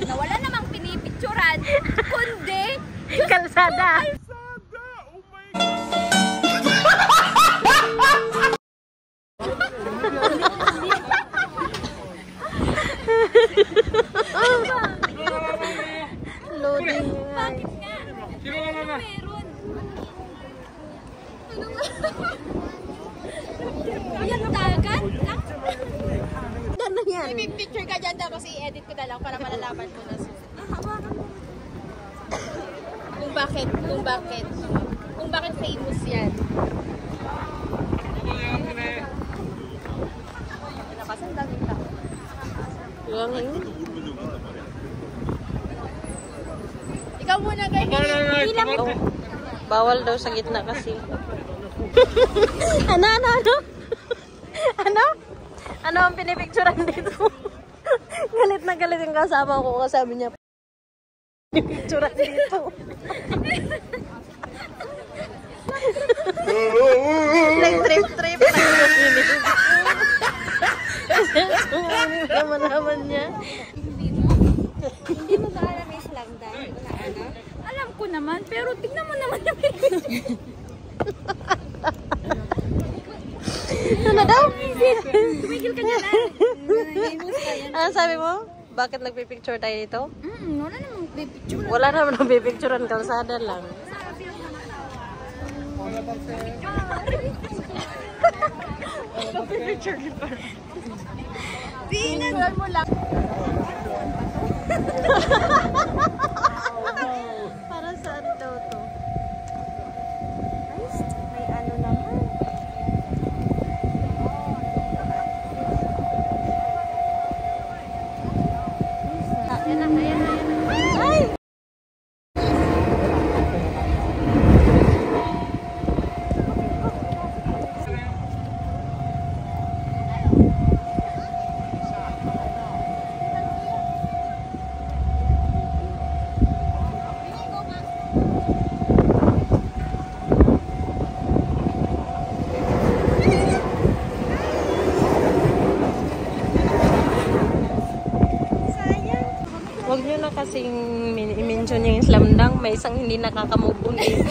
na wala namang pinipicturan, kundi kalsada. Loading nga. bakit nga? Meron. Ano nga? Yan dagat lang. Gano'n yan. May picture ka dyan daw kasi i-edit ko na lang para malalaman mo na. Kung bakit famous yan. Nakasandang yung tao. Yan nga yun. Ikaw muna kayo. Bilang Oh, bawal daw sa gitna kasi. Ano? Ano ang pinipicturan dito? Galit na galit yung kasama ko kasi sabi niya pinipicturan dito. Nag-trip. Naman niya. Hindi mo ba alam yung slam dunk? Alam ko naman, pero tignan mo naman yung picture. Ano daw? Tumigil ka na lang. Ano sabi mo? Bakit nagpipicture tayo dito? Wala namang picture. Wala naman nagpipicturean, kalsada lang. Picture pa. Picture mo lang. Para saan daw to? May ano naman. Ayan na. Ay! Huwag nyo na kasing i-mention yung slam dunk. May isang hindi nakakamove on eh.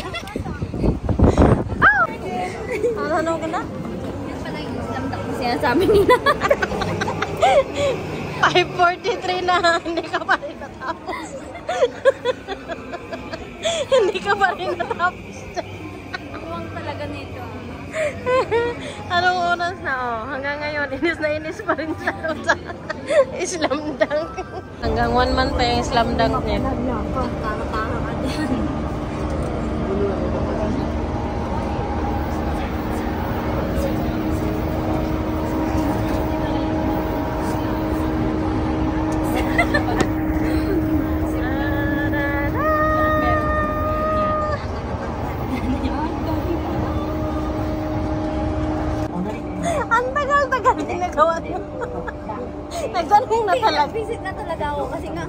Ano ka na? Yan pala yung slam dunk na sinasabi nila. 5:43 na. Hindi ka pa rin natapos. Hindi ka pa rin natapos. Huwag talaga nito. Anong oras na hanggang ngayon, inis na inis pa rin siya sa slam dunk. Hanggang 1 month pa yung slam dunk niya. Tara-tara ka dyan. Ang tagal-tagal ginagawa niyo. Nagtanong na talaga. Visit na talaga ako kasi nga.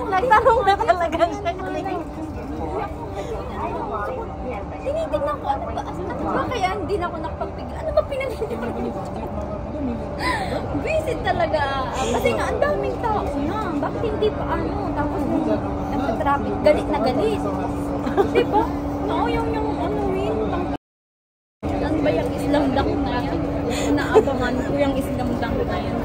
Nagtanong na talaga siya. Tinitignan ko ano ba kaya hindi na ako nakapagpigil. Ano ba pinag-iwan niyo? Visit talaga. Kasi nga ang daming tao na. Bakit hindi pa ano? Tapos nagpa-traffic. Galit na galit. Diba? Oo, yung ano yun. Ano ba yung Islam dunk na naabangan ko yung Islam dunk na yan.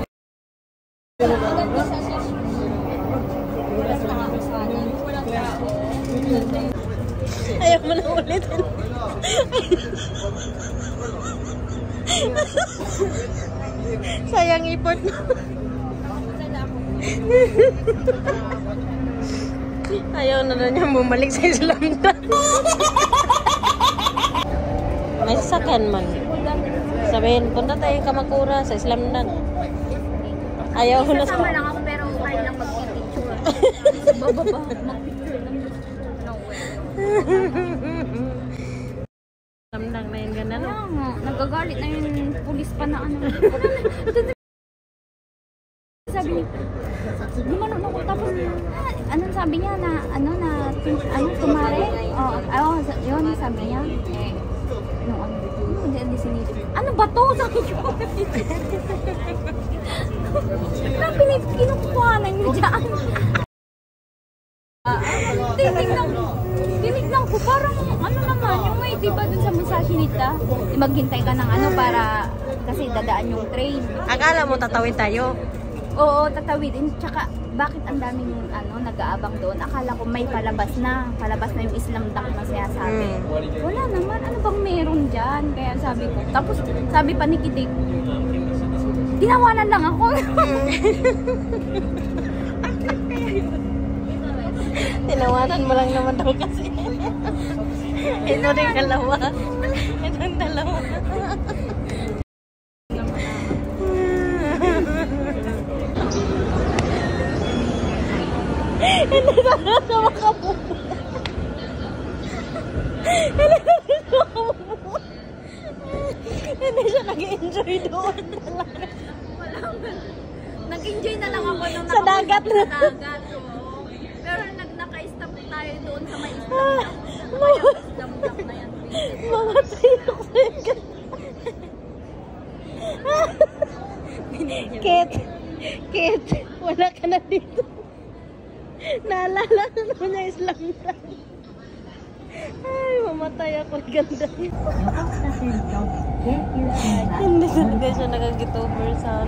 Ayaw mo na ulitin. Sayang effort mo. Ayaw na niya bumalik sa Islam dunk. May sasakyan man. Sabihin, punta tayo Kamakura sa Islam dunk. Ayaw na sa... Kasama lang ako pero kaya lang mag-picture. Bababa, mag-picture lang. No way. Islam dunk na yun ganda, no? Kaya nga, nagagalit na yung pulis pa na ano. Sabi niya, gumanon ako tapos, anong sabi niya na, ano tumare? Yun, sabi niya. Hindi sinilip. Ano ba to? Sabi ko. Kinukuha na niyo dyan. tinignan ko, parang ano naman, yung may di ba dun sa Musashinita, maghintay ka ng ano para, kasi dadaan yung train. Akala mo tatawid tayo? Oo, tatawidin. Tsaka, bakit ang daming ano, nag-aabang doon? Akala ko may palabas na yung Islam Dunk na sinasabi. Wala naman, ano bang meron dyan? Kaya sabi ko, tapos sabi pa ni Kitty, tinawanan lang ako. Tinawanan mo lang naman daw kasi. Ito rin dalawa. Itong dalawa. Hindi sana siya makabuo. Hindi siya nag-enjoy doon talaga. Nag-enjoy na lang ako nung sa dagat. Sa dagat. Oo. Pero naka-stop tayo doon sa may Islam Dunk na yan. Mamatay ako sa ikan. Kate, wala ka na dito. Naalala na naman niya Islam Dunk. Ay, mamatay ako. Ganda. Hindi talaga siya nag-get over sa